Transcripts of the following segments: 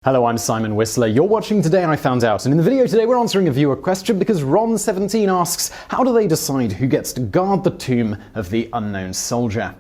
Hello, I'm Simon Whistler. You're watching Today I Found Out, and in the video today we're answering a viewer question because Ron17 asks, how do they decide who gets to guard the tomb of the unknown soldier?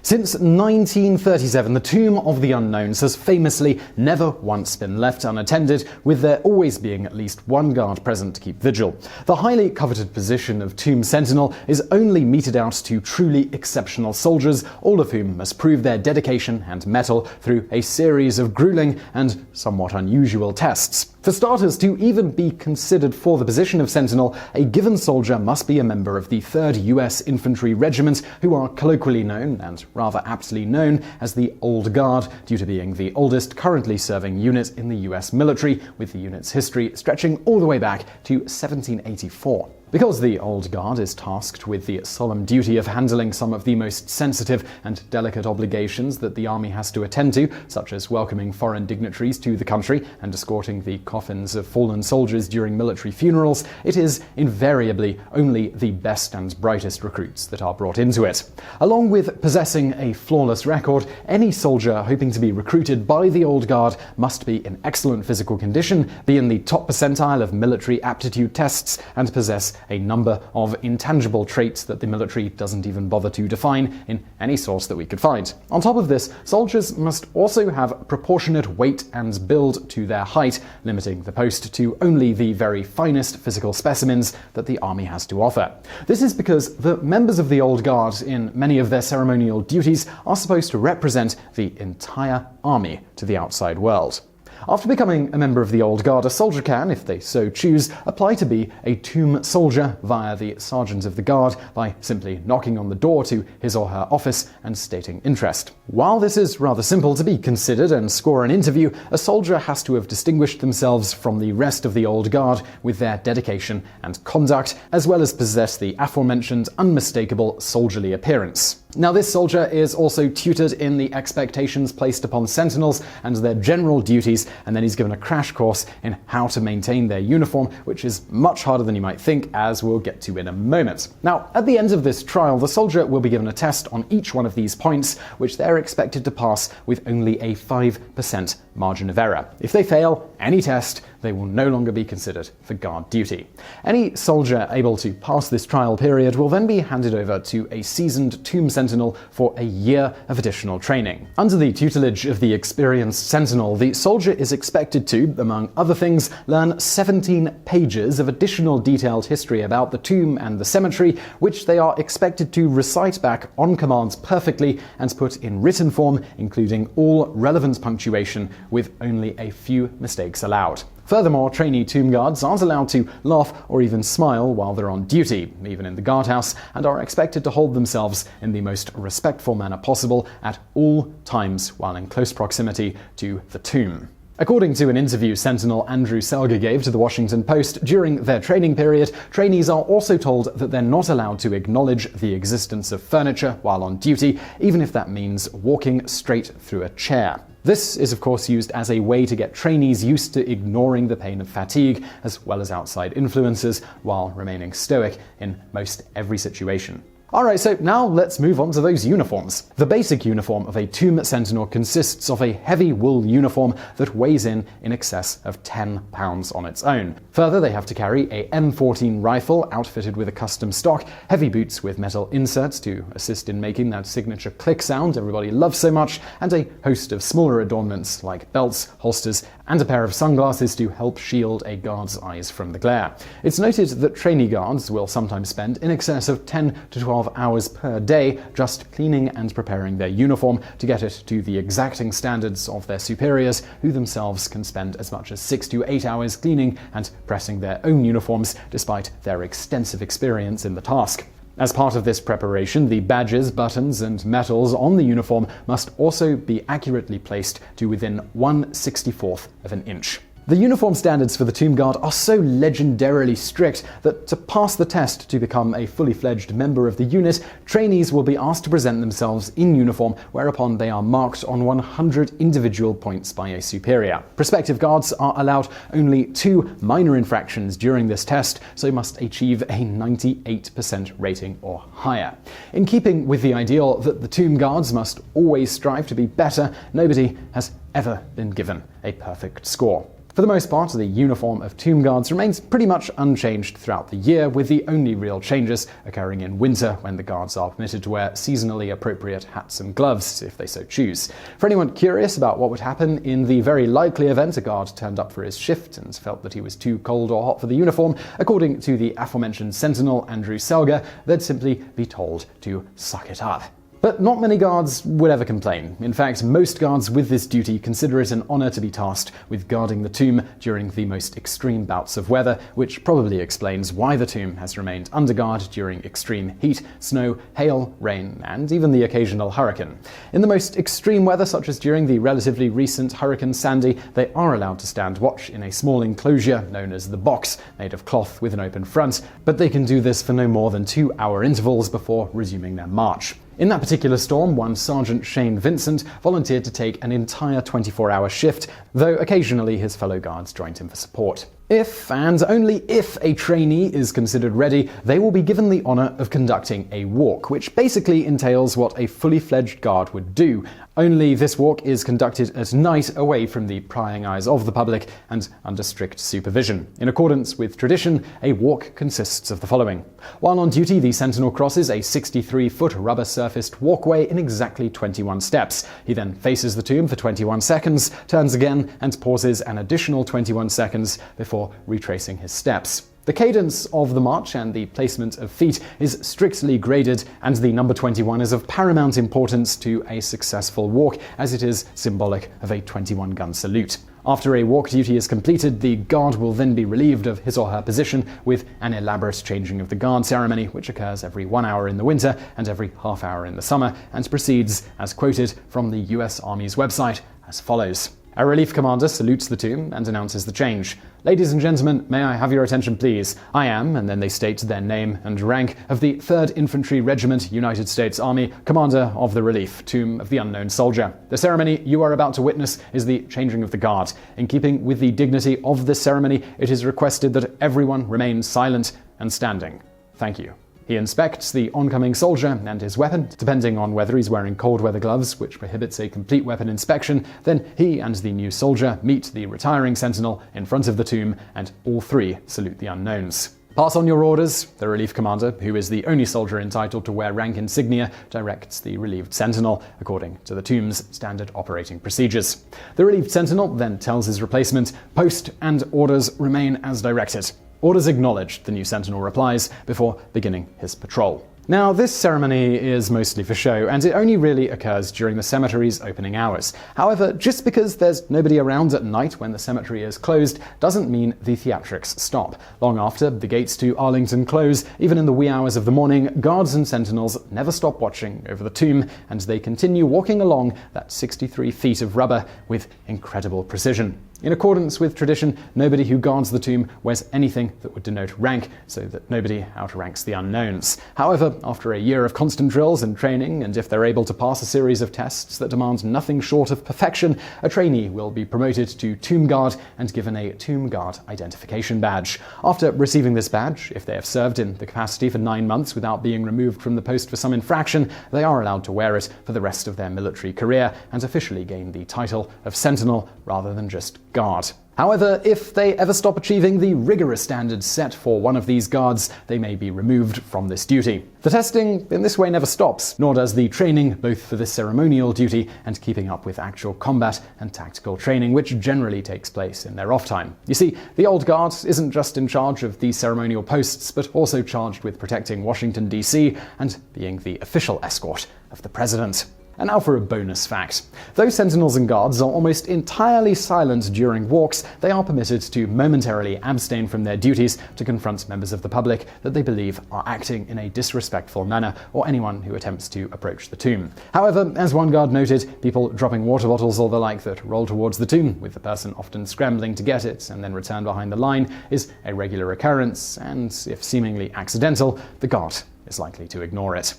Since 1937, the Tomb of the Unknowns has famously never once been left unattended, with there always being at least one guard present to keep vigil. The highly coveted position of Tomb Sentinel is only meted out to truly exceptional soldiers, all of whom must prove their dedication and mettle through a series of grueling and somewhat unusual tests. For starters, to even be considered for the position of Sentinel, a given soldier must be a member of the 3rd US Infantry Regiment, who are colloquially known, and rather aptly known, as the Old Guard, due to being the oldest currently serving unit in the US military, with the unit's history stretching all the way back to 1784. Because the Old Guard is tasked with the solemn duty of handling some of the most sensitive and delicate obligations that the army has to attend to, such as welcoming foreign dignitaries to the country and escorting the coffins of fallen soldiers during military funerals, it is invariably only the best and brightest recruits that are brought into it. Along with possessing a flawless record, any soldier hoping to be recruited by the Old Guard must be in excellent physical condition, be in the top percentile of military aptitude tests, and possess a number of intangible traits that the military doesn't even bother to define in any source that we could find. On top of this, soldiers must also have proportionate weight and build to their height, limiting the post to only the very finest physical specimens that the army has to offer. This is because the members of the Old Guard, in many of their ceremonial duties, are supposed to represent the entire army to the outside world. After becoming a member of the Old Guard, a soldier can, if they so choose, apply to be a tomb soldier via the Sergeant of the Guard by simply knocking on the door to his or her office and stating interest. While this is rather simple to be considered and score an interview, a soldier has to have distinguished themselves from the rest of the Old Guard with their dedication and conduct, as well as possess the aforementioned unmistakable soldierly appearance. Now, this soldier is also tutored in the expectations placed upon sentinels and their general duties, and then he's given a crash course in how to maintain their uniform, which is much harder than you might think, as we'll get to in a moment. Now, at the end of this trial, the soldier will be given a test on each one of these points, which they're expected to pass with only a 5% margin of error. If they fail any test, they will no longer be considered for guard duty. Any soldier able to pass this trial period will then be handed over to a seasoned Tomb Sentinel for a year of additional training. Under the tutelage of the experienced Sentinel, the soldier is expected to, among other things, learn 17 pages of additional detailed history about the tomb and the cemetery, which they are expected to recite back on command perfectly and put in written form, including all relevant punctuation, with only a few mistakes allowed. Furthermore, trainee tomb guards aren't allowed to laugh or even smile while they're on duty, even in the guardhouse, and are expected to hold themselves in the most respectful manner possible at all times while in close proximity to the tomb. According to an interview Sentinel Andrew Selger gave to the Washington Post, during their training period, trainees are also told that they're not allowed to acknowledge the existence of furniture while on duty, even if that means walking straight through a chair. This is of course used as a way to get trainees used to ignoring the pain of fatigue, as well as outside influences, while remaining stoic in most every situation. Alright, so now let's move on to those uniforms. The basic uniform of a Tomb Sentinel consists of a heavy wool uniform that weighs in excess of 10 pounds on its own. Further, they have to carry a M14 rifle outfitted with a custom stock, heavy boots with metal inserts to assist in making that signature click sound everybody loves so much, and a host of smaller adornments like belts, holsters, and a pair of sunglasses to help shield a guard's eyes from the glare. It's noted that trainee guards will sometimes spend in excess of 10 to 12 hours per day just cleaning and preparing their uniform to get it to the exacting standards of their superiors, who themselves can spend as much as 6 to 8 hours cleaning and pressing their own uniforms despite their extensive experience in the task. As part of this preparation, the badges, buttons, and metals on the uniform must also be accurately placed to within 1/64 of an inch. The uniform standards for the Tomb Guard are so legendarily strict that to pass the test to become a fully fledged member of the unit, trainees will be asked to present themselves in uniform, whereupon they are marked on 100 individual points by a superior. Prospective guards are allowed only 2 minor infractions during this test, so must achieve a 98% rating or higher. In keeping with the ideal that the Tomb Guards must always strive to be better, nobody has ever been given a perfect score. For the most part, the uniform of Tomb Guards remains pretty much unchanged throughout the year, with the only real changes occurring in winter when the guards are permitted to wear seasonally appropriate hats and gloves, if they so choose. For anyone curious about what would happen in the very likely event a guard turned up for his shift and felt that he was too cold or hot for the uniform, according to the aforementioned Sentinel Andrew Selger, they'd simply be told to suck it up. But not many guards would ever complain. In fact, most guards with this duty consider it an honor to be tasked with guarding the tomb during the most extreme bouts of weather, which probably explains why the tomb has remained under guard during extreme heat, snow, hail, rain, and even the occasional hurricane. In the most extreme weather, such as during the relatively recent Hurricane Sandy, they are allowed to stand watch in a small enclosure known as the box, made of cloth with an open front, but they can do this for no more than 2-hour intervals before resuming their march. In that particular storm, one Sergeant Shane Vincent volunteered to take an entire 24-hour shift, though occasionally his fellow guards joined him for support. If, and only if, a trainee is considered ready, they will be given the honor of conducting a walk, which basically entails what a fully fledged guard would do. Only this walk is conducted at night, away from the prying eyes of the public and under strict supervision. In accordance with tradition, a walk consists of the following. While on duty, the Sentinel crosses a 63-foot rubber-surfaced walkway in exactly 21 steps. He then faces the tomb for 21 seconds, turns again, and pauses an additional 21 seconds before retracing his steps. The cadence of the march and the placement of feet is strictly graded, and the number 21 is of paramount importance to a successful walk, as it is symbolic of a 21-gun salute. After a walk duty is completed, the guard will then be relieved of his or her position with an elaborate changing of the guard ceremony, which occurs every 1 hour in the winter and every half hour in the summer, and proceeds, as quoted from the US Army's website, as follows. A relief commander salutes the tomb and announces the change. "Ladies and gentlemen, may I have your attention please? I am," and then they state their name and rank, "of the 3rd Infantry Regiment, United States Army, Commander of the Relief, Tomb of the Unknown Soldier. The ceremony you are about to witness is the changing of the guard. In keeping with the dignity of this ceremony, it is requested that everyone remain silent and standing. Thank you." He inspects the oncoming soldier and his weapon, depending on whether he's wearing cold weather gloves, which prohibits a complete weapon inspection. Then he and the new soldier meet the retiring sentinel in front of the tomb, and all three salute the unknowns. "Pass on your orders," the relief commander, who is the only soldier entitled to wear rank insignia, directs the relieved sentinel, according to the tomb's standard operating procedures. The relieved sentinel then tells his replacement, "Post and orders remain as directed." "Orders acknowledged," the new sentinel replies, before beginning his patrol. Now, this ceremony is mostly for show, and it only really occurs during the cemetery's opening hours. However, just because there's nobody around at night when the cemetery is closed doesn't mean the theatrics stop. Long after the gates to Arlington close, even in the wee hours of the morning, guards and sentinels never stop watching over the tomb, and they continue walking along that 63 feet of rubber with incredible precision. In accordance with tradition, nobody who guards the tomb wears anything that would denote rank, so that nobody outranks the unknowns. However, after a year of constant drills and training, and if they're able to pass a series of tests that demand nothing short of perfection, a trainee will be promoted to Tomb Guard and given a Tomb Guard identification badge. After receiving this badge, if they have served in the capacity for 9 months without being removed from the post for some infraction, they are allowed to wear it for the rest of their military career and officially gain the title of Sentinel rather than just Guard. However, if they ever stop achieving the rigorous standards set for one of these guards, they may be removed from this duty. The testing in this way never stops, nor does the training, both for this ceremonial duty and keeping up with actual combat and tactical training, which generally takes place in their off time. You see, the old guard isn't just in charge of these ceremonial posts, but also charged with protecting Washington, D.C. and being the official escort of the president. And now for a bonus fact. Though sentinels and guards are almost entirely silent during walks, they are permitted to momentarily abstain from their duties to confront members of the public that they believe are acting in a disrespectful manner, or anyone who attempts to approach the tomb. However, as one guard noted, people dropping water bottles or the like that roll towards the tomb, with the person often scrambling to get it and then return behind the line, is a regular occurrence, and if seemingly accidental, the guard is likely to ignore it.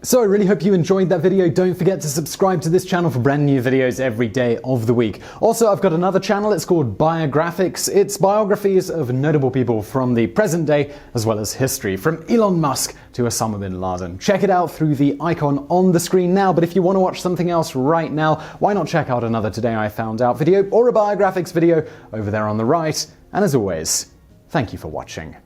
So I really hope you enjoyed that video. Don't forget to subscribe to this channel for brand new videos every day of the week. Also, I've got another channel, it's called Biographics. It's biographies of notable people from the present day as well as history, from Elon Musk to Osama bin Laden. Check it out through the icon on the screen now, but if you want to watch something else right now, why not check out another Today I Found Out video or a Biographics video over there on the right. And as always, thank you for watching.